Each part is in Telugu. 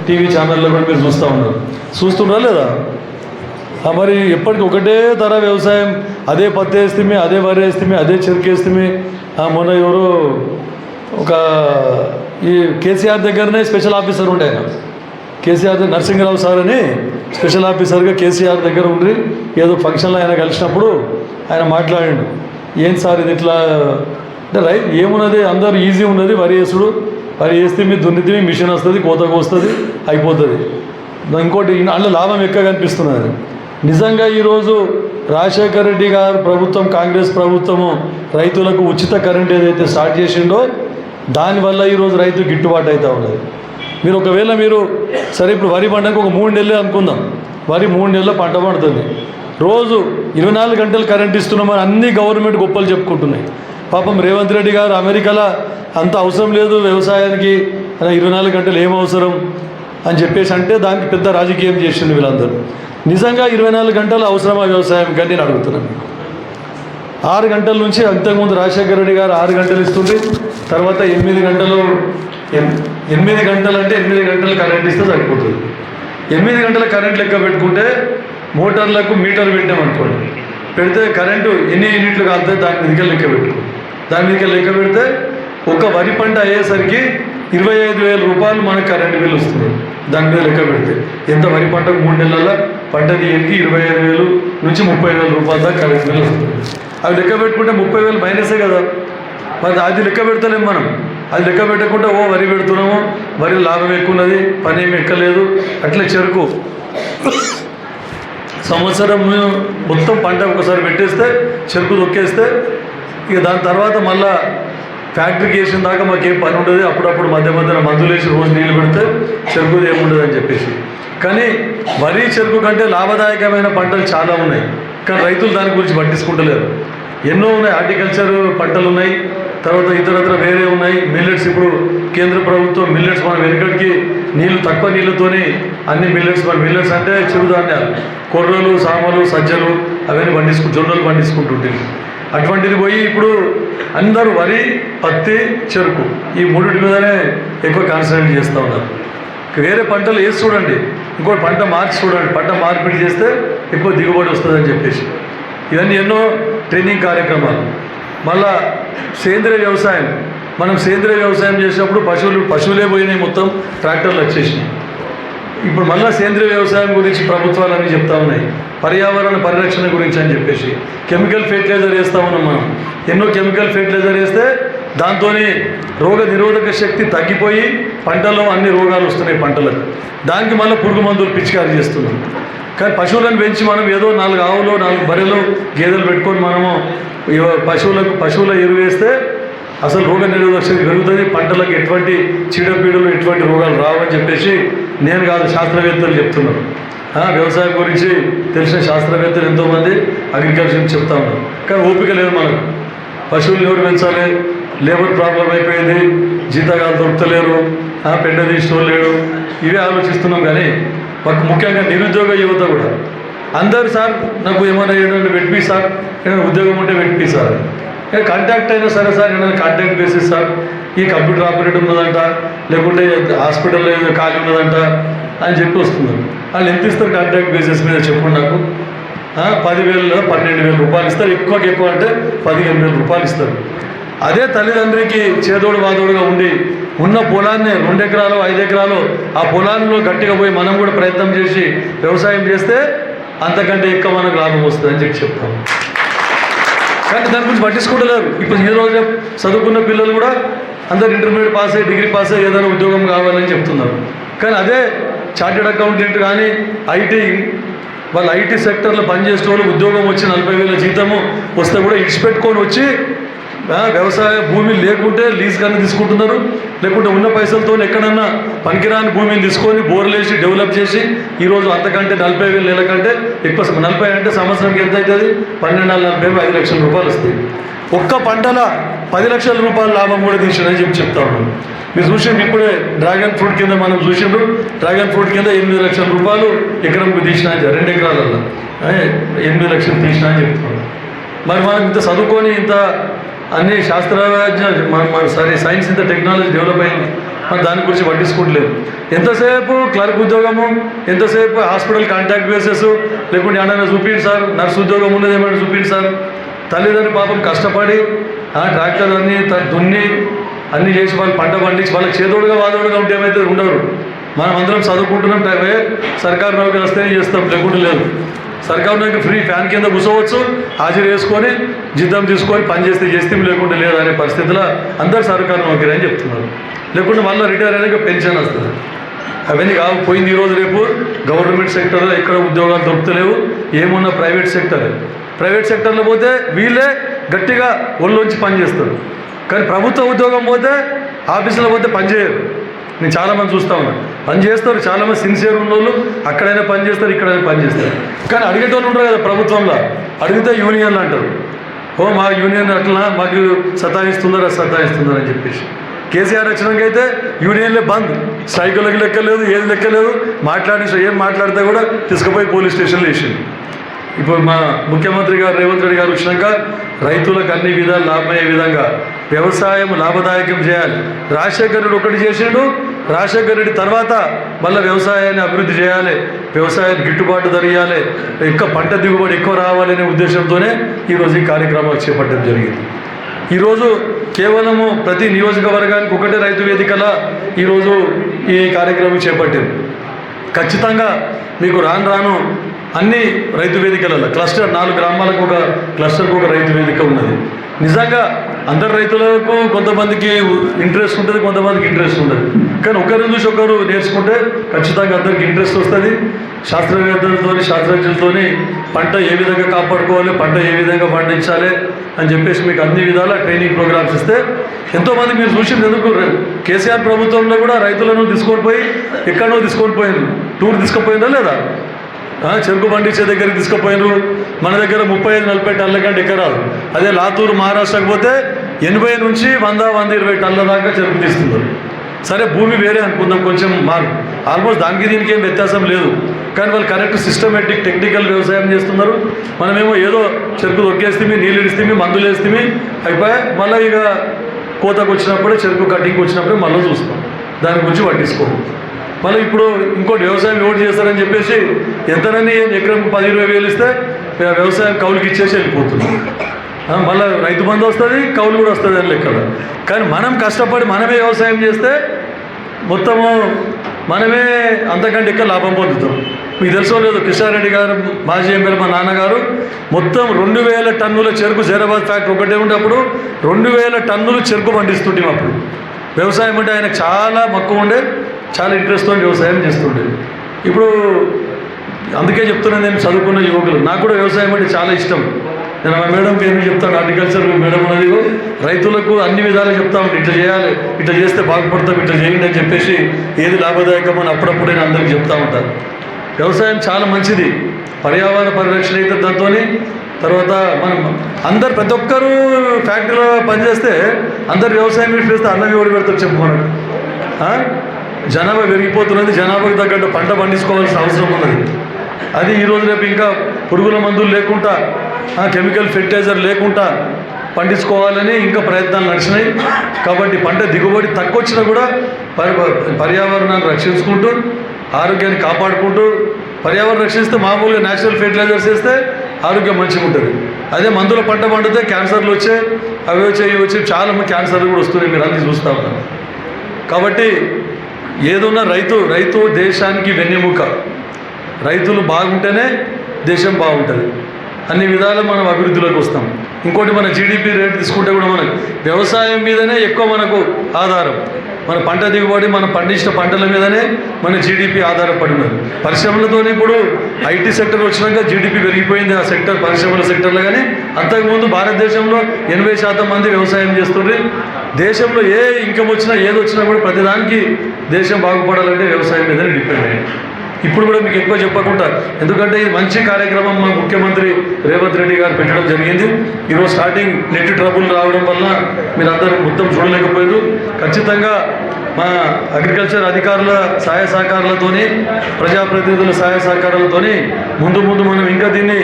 టీవీ ఛానల్లో కూడా మీరు చూస్తున్నారా లేదా? మరి ఎప్పటికీ ఒకటే తర వ్యవసాయం, అదే పత్తి వేస్తే, అదే వరి వేస్తే, అదే చెరుకు వేస్తే. మొన్న ఎవరు ఒక ఈ కేసీఆర్ దగ్గరనే స్పెషల్ ఆఫీసర్ ఉండే ఆయన, కేసీఆర్ నరసింహరావు సార్ అని స్పెషల్ ఆఫీసర్గా కేసీఆర్ దగ్గర ఉండి ఏదో ఫంక్షన్లో ఆయన కలిసినప్పుడు ఆయన మాట్లాడాడు, ఏం సార్ ఇది ఇట్లా అంటే రైట్ ఏమున్నది, అందరూ ఈజీ ఉన్నది, వరి వేసుడు, వరి వేస్తే దున్నితే మిషన్ వస్తుంది, కోతకు వస్తుంది, అయిపోతుంది. ఇంకోటి అందులో లాభం ఎక్కువ కనిపిస్తున్నది. నిజంగా ఈరోజు రాజశేఖర రెడ్డి గారు ప్రభుత్వం, కాంగ్రెస్ ప్రభుత్వము రైతులకు ఉచిత కరెంట్ ఏదైతే స్టార్ట్ చేసిండో దానివల్ల ఈరోజు రైతు గిట్టుబాటు అవుతూ ఉన్నది. మీరు ఒకవేళ సరే ఇప్పుడు వరి పంటకు ఒక 3 నెలలే అనుకుందాం, వరి 3 నెలల పంట పండుతుంది, రోజు 24 గంటలు కరెంట్ ఇస్తున్నామని అన్ని గవర్నమెంట్ గొప్పలు చెప్పుకుంటున్నాయి. పాపం రేవంత్ రెడ్డి గారు అమెరికాలో అంత అవసరం లేదు వ్యవసాయానికి, 24 గంటలు ఏం అవసరం అని చెప్పేసి అంటే దానికి పెద్ద రాజకీయం చేసింది వీళ్ళందరూ. నిజంగా 24 గంటలు అవసరమా వ్యవసాయం కానీ నేను అడుగుతున్నాను. 6 గంటల నుంచి అంతకుముందు రాజశేఖర రెడ్డి గారు 6 గంటలు ఇస్తుంది, తర్వాత 8 గంటలు 8 గంటలు అంటే 8 గంటలు కరెంట్ ఇస్తే సరిపోతుంది. 8 గంటల కరెంట్ లెక్క పెట్టుకుంటే మోటార్లకు మీటర్ పెట్టామనుకోండి, పెడితే కరెంటు ఎన్ని యూనిట్లు కాలుతాయి దాని మీదకే లెక్క పెట్టుకో. దాని మీదకే లెక్క పెడితే ఒక వరి పంట అయ్యేసరికి 25,000 రూపాయలు మనకు కరెంటు బిల్లు వస్తుంది. దాని మీద లెక్క పెడితే ఎంత వరి పంటకు 3 నెలల పంట తీయడానికి 25,000 నుంచి 30,000 రూపాయల దాకా కరెంటు బిల్లు వస్తుంది. అవి లెక్క పెట్టుకుంటే 30,000 మైనసే కదా. మరి అది లెక్క పెడతలేం మనం. అది లెక్క పెట్టకుండా వరి పెడుతున్నాము, వరి లాభం ఎక్కువ ఉన్నది, పని ఏమి ఎక్కలేదు. అట్లా చెరుకు సంవత్సరం మొత్తం పంట ఒకసారి పెట్టేస్తే, చెరుకు దొక్కేస్తే ఇక దాని తర్వాత మళ్ళా ఫ్యాక్టరీకి వేసిన దాకా మాకేం పని ఉండదు. అప్పుడప్పుడు మధ్య మధ్యన మందులు వేసి రోజు నీళ్ళు పెడితే చెరుకుది ఏముండదు అని చెప్పేసి. కానీ వరి చెరుకు కంటే లాభదాయకమైన పంటలు చాలా ఉన్నాయి, కానీ రైతులు దాని గురించి పట్టించుకుంటలేరు. ఎన్నో ఉన్నాయి, హార్టికల్చర్ పంటలు ఉన్నాయి, తర్వాత ఇతరత్ర వేరే ఉన్నాయి. మిల్లెట్స్, ఇప్పుడు కేంద్ర ప్రభుత్వం మిల్లెట్స్, మనం వెనుకడికి తక్కువ నీళ్ళతోనే అన్ని మిల్లెట్స్ అంటే చిరుధాన్యాలు, కొర్రలు, సామలు, సజ్జలు అవన్నీ జొన్నలు పండించుకుంటుంటుంది. అటువంటిది పోయి ఇప్పుడు అందరూ వరి, పత్తి, చెరుకు ఈ 3 మీదనే ఎక్కువ కాన్సన్ట్రేట్ చేస్తూ ఉన్నారు. వేరే పంటలు వేసి చూడండి, ఇంకోటి పంట మార్చి చూడండి, పంట మార్పిడి చేస్తే ఎక్కువ దిగుబడి వస్తుందని చెప్పేసి ఇవన్నీ ఎన్నో ట్రైనింగ్ కార్యక్రమాలు. మళ్ళా సేంద్రియ వ్యవసాయం, మనం సేంద్రియ వ్యవసాయం చేసినప్పుడు పశువులే పోయినాయి, మొత్తం ట్రాక్టర్లు వచ్చేసినాయి. ఇప్పుడు మళ్ళీ సేంద్రియ వ్యవసాయం గురించి ప్రభుత్వాలన్నీ చెప్తా ఉన్నాయి, పర్యావరణ పరిరక్షణ గురించి అని చెప్పేసి. కెమికల్ ఫెర్టిలైజర్ వేస్తూ ఉన్నాం మనం, ఎన్నో కెమికల్ ఫెర్టిలైజర్ వేస్తే దాంతో రోగ నిరోధక శక్తి తగ్గిపోయి పంటల్లో అన్ని రోగాలు వస్తున్నాయి పంటలకు. దానికి మళ్ళీ పురుగు మందులు పిచికారీ చేస్తున్నాం. కానీ పశువులను పెంచి మనం ఏదో 4 ఆవులు, 4 బర్రెలు, గేదెలు పెట్టుకొని మనము పశువుల ఎరువు వేస్తే అసలు రోగ నిరోధక శక్తి పెరుగుతుంది, పంటలకు ఎటువంటి చీడపీడలు, ఎటువంటి రోగాలు రావని చెప్పేసి నేను కాదు, శాస్త్రవేత్తలు చెప్తున్నారు. వ్యవసాయం గురించి తెలిసిన శాస్త్రవేత్తలు ఎంతోమంది అగ్రికల్చర్ చెప్తా ఉన్నారు. కానీ ఓపిక లేదు మనకు. పశువులు ఎవరు పెంచాలి, లేబర్ ప్రాబ్లం అయిపోయింది, జీతగాలు దొరుకుతలేరు, పెండ తీసుకోలేడు లేడు, ఇవే ఆలోచిస్తున్నాం. కానీ ముఖ్యంగా నిరుద్యోగ యువత కూడా అందరు సార్ నాకు ఏమైనా ఏదైనా పెట్టిపి సార్, ఏదైనా ఉద్యోగం ఉంటే పెట్టిపి సార్, కాంటాక్ట్ అయినా సరే సార్, ఏదైనా కాంటాక్ట్ బేసిస్ సార్, ఈ కంప్యూటర్ ఆపరేటర్ ఉన్నదంట, లేకుంటే హాస్పిటల్లో ఏదో ఖాళీ ఉన్నదంట అని చెప్పి వస్తున్నారు. వాళ్ళు ఎంత ఇస్తారు కాంటాక్ట్ బేసిస్ మీద చెప్పండి నాకు. 10,000 12,000 రూపాయలు ఇస్తారు, ఎక్కువ అంటే 15,000 రూపాయలు ఇస్తారు. అదే తల్లిదండ్రికి చేదోడు వాదోడుగా ఉండి ఉన్న పొలాన్ని 2 ఎకరాలు 5 ఎకరాలు ఆ పొలాల్లో గట్టిగా పోయి మనం కూడా ప్రయత్నం చేసి వ్యవసాయం చేస్తే అంతకంటే ఎక్కువ మనకు లాభం వస్తుందని చెప్పి చెప్తాం. కానీ దాని గురించి పట్టించుకుంటలేరు. ఇప్పుడు ఈ రోజు చదువుకున్న పిల్లలు కూడా అందరు ఇంటర్మీడియట్ పాస్ అయ్యి, డిగ్రీ పాస్ అయ్యి ఏదైనా ఉద్యోగం కావాలని చెప్తున్నారు. కానీ అదే చార్టెడ్ అకౌంటెంట్ కానీ ఐటీ సెక్టర్లో పనిచేసే వాళ్ళు ఉద్యోగం వచ్చి 40,000 జీతము వస్తే కూడా ఇడిచిపెట్టుకొని వచ్చి వ్యవసాయ భూమి లేకుంటే లీజ్ కన్నా తీసుకుంటున్నారు, లేకుంటే ఉన్న పైసలతో ఎక్కడన్నా పనికిరాని భూమిని తీసుకొని బోర్లేసి డెవలప్ చేసి ఈరోజు అంతకంటే 40,000 నెల కంటే ఎక్కువ. 40 అంటే సంవత్సరానికి ఎంత అవుతుంది? 12,40 5 లక్షల రూపాయలు వస్తాయి. ఒక్క పంటల 10 లక్షల రూపాయల లాభం కూడా తీసిందని చెప్తా ఉన్నాను. మీరు చూసిండు ఇప్పుడే డ్రాగన్ ఫ్రూట్ కింద మనం చూసిండ్రు, డ్రాగన్ ఫ్రూట్ కింద 8 లక్షల రూపాయలు ఎకరంకు తీసినా, 2 ఎకరాలలో 8 లక్షలు తీసినా అని చెప్తున్నాను. మరి మనం ఇంత చదువుకొని ఇంత అన్ని సైన్స్ ఇంత టెక్నాలజీ డెవలప్ అయింది, మరి దాని గురించి పట్టించుకోవట్లేదు. ఎంతసేపు క్లర్క్ ఉద్యోగము, ఎంతసేపు హాస్పిటల్ కాంటాక్ట్ బేసెస్, లేకుంటే ఏమైనా చూపించండి సార్, నర్సు ఉద్యోగం ఉన్నది ఏమైనా చూపించండి సార్. తల్లిదండ్రులు పాపం కష్టపడి ట్రాక్టర్ అన్నీ దున్ని అన్నీ చేసి వాళ్ళు పంట పండించి వాళ్ళకి చేదోడుగా వాదోడుగా ఉంటే ఏమైతే ఉండరు. మనం అందరం చదువుకుంటున్నాం, టైమే సర్కారు నౌకరీ వస్తేనే చేస్తాం, లేకుండా లేదు. సర్కారు నౌకరీ ఫ్రీ, ఫ్యాన్ కింద కూర్చోవచ్చు, హాజరు వేసుకొని జీతం తీసుకొని పని చేస్తే లేకుంటే లేదు అనే పరిస్థితిలో అందరు సర్కారు నౌకరీ అని చెప్తున్నారు. లేకుంటే మళ్ళీ రిటైర్ అయినాక పెన్షన్ వస్తుంది. అవన్నీ కావు. పోయింది ఈరోజు రేపు గవర్నమెంట్ సెక్టర్లో ఎక్కడ ఉద్యోగాలు దొరుకుతలేవు, ఏమున్నా ప్రైవేట్ సెక్టర్లో పోతే వీళ్ళే గట్టిగా ఒళ్ళొంచి పని చేస్తారు. కానీ ప్రభుత్వ ఉద్యోగం పోతే ఆఫీసులో పోతే పని చేయరు. నేను చాలామంది చూస్తూ ఉన్నాను, పని చేస్తారు, చాలామంది సిన్సియర్ ఉన్నోళ్ళు అక్కడైనా పని చేస్తారు, ఇక్కడైనా పని చేస్తారు. కానీ అడిగేటోళ్ళు ఉంటారు కదా ప్రభుత్వంలో, అడిగితే యూనియన్లు అంటారు, మా యూనియన్ అట్లా మాకు సతాయిస్తుందరా అని చెప్పేసి. కేసీఆర్ వచ్చినాక అయితే యూనియన్లే బంద్, స్ట్రైకులకు లెక్కలేదు, ఏది లెక్కలేదు, ఏం మాట్లాడితే కూడా తీసుకుపోయి పోలీస్ స్టేషన్లో వేసింది. ఇప్పుడు మా ముఖ్యమంత్రి గారు రేవంత్ రెడ్డి గారు వచ్చినాక రైతులకు అన్ని విధాలు లాభమయ్యే విధంగా వ్యవసాయం లాభదాయకం చేయాలి. రాజశేఖర రెడ్డి ఒకటి చేసిండు, రాజశేఖర రెడ్డి తర్వాత మళ్ళీ వ్యవసాయాన్ని అభివృద్ధి చేయాలి, వ్యవసాయానికి గిట్టుబాటు ధర ఇవ్వాలి, ఎక్కువ పంట దిగుబడి ఎక్కువ రావాలనే ఉద్దేశంతోనే ఈరోజు ఈ కార్యక్రమాలు చేపట్టడం జరిగింది. ఈరోజు కేవలము ప్రతి నియోజకవర్గానికి ఒకటే రైతు వేదికలా ఈరోజు ఈ కార్యక్రమం చేపట్టింది. ఖచ్చితంగా మీకు రాను అన్ని రైతు వేదికలలో క్లస్టర్ 4 గ్రామాలకు ఒక క్లస్టర్కు ఒక రైతు వేదిక ఉన్నది. నిజంగా అందరు రైతులకు కొంతమందికి ఇంట్రెస్ట్ ఉంటుంది, కొంతమందికి ఇంట్రెస్ట్ ఉండదు. కానీ ఒకరిని చూసి ఒకరు నేర్చుకుంటే ఖచ్చితంగా అందరికి ఇంట్రెస్ట్ వస్తుంది. శాస్త్రజ్ఞులతో పంట ఏ విధంగా కాపాడుకోవాలి, పంట ఏ విధంగా పండించాలి అని చెప్పేసి మీకు అన్ని విధాల ట్రైనింగ్ ప్రోగ్రామ్స్ ఇస్తే ఎంతోమంది మీరు చూసింది. ఎందుకు కేసీఆర్ ప్రభుత్వంలో కూడా రైతులను తీసుకొని పోయి ఎక్కడో తీసుకొని పోయింది, టూర్ తీసుకుపోయిందా లేదా, చెరుకు పండించే దగ్గరికి తీసుకుపోయినారు. మన దగ్గర 35-40 టన్నుల కంటే ఎక్కరాదు. అదే లాతూరు మహారాష్ట్రకు పోతే 80 నుంచి 100-120 టన్నుల దాకా చెరుకు తీస్తున్నారు. సరే భూమి వేరే అనుకుందాం, కొంచెం ఆల్మోస్ట్ దానికి దీనికి ఏం వ్యత్యాసం లేదు. కానీ వాళ్ళు కరెక్ట్ సిస్టమేటిక్ టెక్నికల్ వ్యవసాయం చేస్తున్నారు. మనమేమో ఏదో చెరుకు దొక్కేస్తే, నీళ్ళు ఇస్తే, మందులు వేస్తే అయిపోయా. మళ్ళీ ఇక కోతకు వచ్చినప్పుడే, చెరుకు కటింగ్కి వచ్చినప్పుడే మళ్ళీ చూస్తాం, దాని గురించి పట్టించుకోము. మళ్ళీ ఇప్పుడు ఇంకోటి వ్యవసాయం ఎవరు చేస్తారని చెప్పేసి ఎంతనని ఎకరంకు 10-20 వేలు ఇస్తే వ్యవసాయం కౌలుకి ఇచ్చేసి వెళ్ళిపోతుంది. మళ్ళీ రైతు బంధు వస్తుంది, కౌలు కూడా వస్తుంది అని లెక్కలు. కానీ మనం కష్టపడి మనమే వ్యవసాయం చేస్తే మొత్తము మనమే అంతకంటే ఎక్కువ లాభం పొందుతాం. మీకు తెలుసో లేదు, కిషారెడ్డి గారు మాజీ ఎమ్మెల్యే మా నాన్నగారు మొత్తం 2000 టన్నుల చెరుకు జైరాబాద్ ఫ్యాక్టరీ ఒకటే ఉంటే అప్పుడు 2000 టన్నులు చెరుకు పండిస్తుంటాం. అప్పుడు వ్యవసాయం అంటే ఆయనకు చాలా మక్కువ ఉండే, చాలా ఇంట్రెస్ట్తో వ్యవసాయం చేస్తుండే. ఇప్పుడు అందుకే చెప్తున్నాను, నేను చదువుకున్న యువకులు, నాకు కూడా వ్యవసాయం అంటే చాలా ఇష్టం. నేను మా మేడంకి ఏమి చెప్తాను, హార్టికల్చర్ మేడం ఉన్నది, రైతులకు అన్ని విధాలు చెప్తా ఉంటాను, ఇట్లా చేయాలి, ఇట్లా చేస్తే బాగుపడతాం, ఇట్లా చేయండి అని చెప్పేసి ఏది లాభదాయకం అని అప్పుడప్పుడు నేను అందరికీ చెప్తా ఉంటాను. వ్యవసాయం చాలా మంచిది, పర్యావరణ పరిరక్షణ అయితే దాంతో. తర్వాత మనం అందరు ప్రతి ఒక్కరూ ఫ్యాక్టరీలో పనిచేస్తే అందరు వ్యవసాయం చేస్తే అన్నం ఎవరు పెడతారు చెప్పు మనకు. జనాభా పెరిగిపోతున్నది, జనాభాకు తగ్గట్టు పంట పండించుకోవాల్సిన అవసరం ఉన్నది. అది ఈరోజు రేపు ఇంకా పురుగుల మందులు లేకుండా, కెమికల్ ఫెర్టిలైజర్ లేకుండా పండించుకోవాలని ఇంకా ప్రయత్నాలు నడిచినాయి. కాబట్టి పంట దిగుబడి తక్కువ వచ్చినా కూడా పర్యావరణాన్ని రక్షించుకుంటూ, ఆరోగ్యాన్ని కాపాడుకుంటూ, పర్యావరణం రక్షిస్తే మామూలుగా న్యాచురల్ ఫెర్టిలైజర్స్ వేస్తే ఆరోగ్యం మంచిగా ఉంటుంది. అదే మందుల పంట పండితే క్యాన్సర్లు వచ్చాయి, అవి వచ్చాయి, ఇవి వచ్చి చాలా మంది క్యాన్సర్లు కూడా వస్తున్నాయి, మీరు అన్నీ చూస్తూ ఉంటారు. కాబట్టి ఏదున్నా రైతు దేశానికి వెన్నెముక. రైతులు బాగుంటేనే దేశం బాగుంటుంది. అన్ని విధాలు మనం అభివృద్ధిలోకి వస్తాం. ఇంకోటి మన జీడిపి రేట్ తీసుకుంటే కూడా మనకు వ్యవసాయం మీదనే ఎక్కువ మనకు ఆధారం. మన పంట దిగుబడి, మనం పండించిన పంటల మీదనే మన జీడిపి ఆధారపడి ఉన్నది. పరిశ్రమలతో ఇప్పుడు ఐటీ సెక్టర్ వచ్చినాక జీడిపి పెరిగిపోయింది ఆ సెక్టర్, పరిశ్రమల సెక్టర్లో. కానీ అంతకుముందు భారతదేశంలో 80% మంది వ్యవసాయం చేస్తుండ్రు. దేశంలో ఏ ఇన్కమ్ వచ్చినా ఏది వచ్చినా కూడా ప్రతిదానికి దేశం బాగుపడాలంటే వ్యవసాయం మీదనే డిపెండ్ అయ్యింది. ఇప్పుడు కూడా మీకు ఎక్కువ చెప్పకుండా, ఎందుకంటే ఇది మంచి కార్యక్రమం మా ముఖ్యమంత్రి రేవంత్ రెడ్డి గారు పెట్టడం జరిగింది. ఈరోజు స్టార్టింగ్ నెట్ ట్రబుల్ రావడం వల్ల మీరు అందరూ మొత్తం చూడలేకపోయారు. ఖచ్చితంగా మా అగ్రికల్చర్ అధికారుల సహాయ సహకారాలతోని, ప్రజాప్రతినిధుల సహాయ సహకారాలతోని ముందు మనం ఇంకా దీన్ని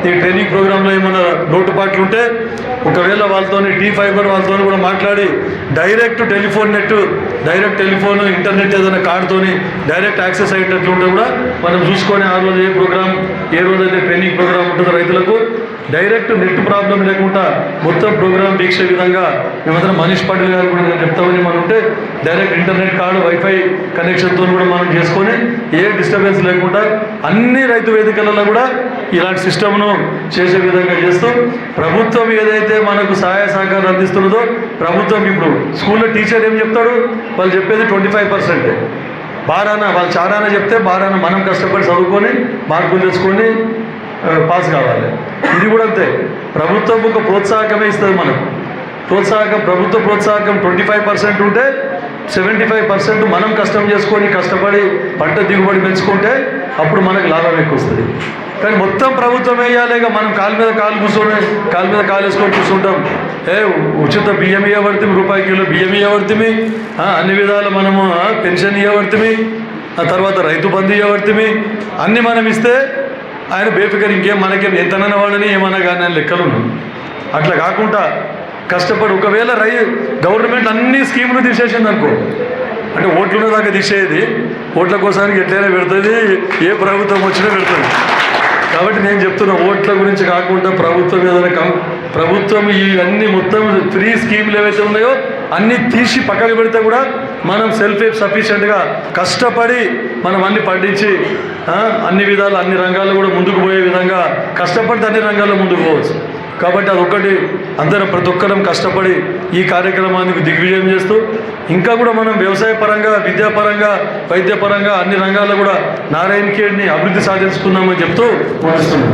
ఈ ట్రైనింగ్ ప్రోగ్రాంలో ఏమైనా లోటుపాట్లు ఉంటే ఒకవేళ వాళ్ళతో టీ ఫైబర్ వాళ్ళతో కూడా మాట్లాడి direct telephone net direct telephone internet ఏదైనా కార్డుతోని డైరెక్ట్ యాక్సెస్ అయ్యేటట్లుంటే కూడా మనం చూసుకొని ఆ రోజు ఏ రోజైతే ట్రైనింగ్ ప్రోగ్రామ్ ఉంటుందో రైతులకు డైరెక్ట్ నెట్ ప్రాబ్లం లేకుండా మొత్తం ప్రోగ్రామ్ వీక్షే విధంగా మేమందరం మనీష్ పాటిల్ గారు కూడా నేను చెప్తామని మనం ఉంటే డైరెక్ట్ ఇంటర్నెట్ కార్డు వైఫై కనెక్షన్తో కూడా మనం చేసుకొని ఏ డిస్టర్బెన్స్ లేకుండా అన్ని రైతు వేదికలలో కూడా ఇలాంటి సిస్టమ్ను చేసే విధంగా చేస్తూ ప్రభుత్వం ఏదైతే మనకు సహాయ సహకారం అందిస్తున్నదో ప్రభుత్వం ఇప్పుడు స్కూల్లో టీచర్ ఏం చెప్తాడు, వాళ్ళు చెప్పేది 25%. బారాన వాళ్ళు చారాన చెప్తే బారాన మనం కష్టపడి చదువుకొని మార్కులు తెచ్చుకొని పాస్ కావాలి. ఇది కూడా అంతే, ప్రభుత్వం ఒక ప్రోత్సాహకమే ఇస్తుంది మనకు. ప్రభుత్వ ప్రోత్సాహకం 25% ఉంటే 75% మనం కష్టం చేసుకొని కష్టపడి పంట దిగుబడి పెంచుకుంటే అప్పుడు మనకు లాభం ఎక్కువ వస్తుంది. కానీ మొత్తం ప్రభుత్వం వేయాలిగా మనం కాలు మీద కాలు వేసుకొని కూర్చుంటాం. ఉచిత బియ్యం ఇవ్వబడుతుంది, రూపాయి కిలో బియ్యం ఇవ్వబడుతుంది, అన్ని విధాలు మనము పెన్షన్ ఇవ్వబడుతుంది, ఆ తర్వాత రైతు బంధు ఇవ్వబడుతుంది, అన్నీ మనం ఇస్తే ఆయన బేఫికర్ ఇంకేం మనకేం ఎంతనన్న వాళ్ళని ఏమన్నా కానీ అని లెక్కలు ఉన్నాయి. అట్లా కాకుండా కష్టపడి ఒకవేళ గవర్నమెంట్ అన్ని స్కీములు తీసేసింది అనుకో, అంటే ఓట్లున్న దాకా తీసేది, ఓట్ల కోసానికి ఎట్లయినా పెడుతుంది, ఏ ప్రభుత్వం వచ్చినా పెడుతుంది. కాబట్టి నేను చెప్తున్నా, ఓట్ల గురించి కాకుండా ప్రభుత్వం ఇవన్నీ మొత్తం ఫ్రీ స్కీములు ఏవైతే ఉన్నాయో అన్నీ తీసి పక్కకు పెడితే కూడా మనం సెల్ఫ్ సఫిషియెంట్గా కష్టపడి మనం అన్ని పండించి అన్ని విధాలు అన్ని రంగాల్లో కూడా ముందుకు పోయే విధంగా కష్టపడితే అన్ని రంగాల్లో ముందుకు పోవచ్చు. కాబట్టి అదొక్కటి అందరం ప్రతి ఒక్కరం కష్టపడి ఈ కార్యక్రమానికి దిగ్విజయం చేస్తూ ఇంకా కూడా మనం వ్యవసాయ పరంగా, విద్యాపరంగా, వైద్యపరంగా అన్ని రంగాల్లో కూడా నారాయణ ఖేడ్ని అభివృద్ధి సాధించుకుందామని చెప్తూ ముగిస్తున్నాం.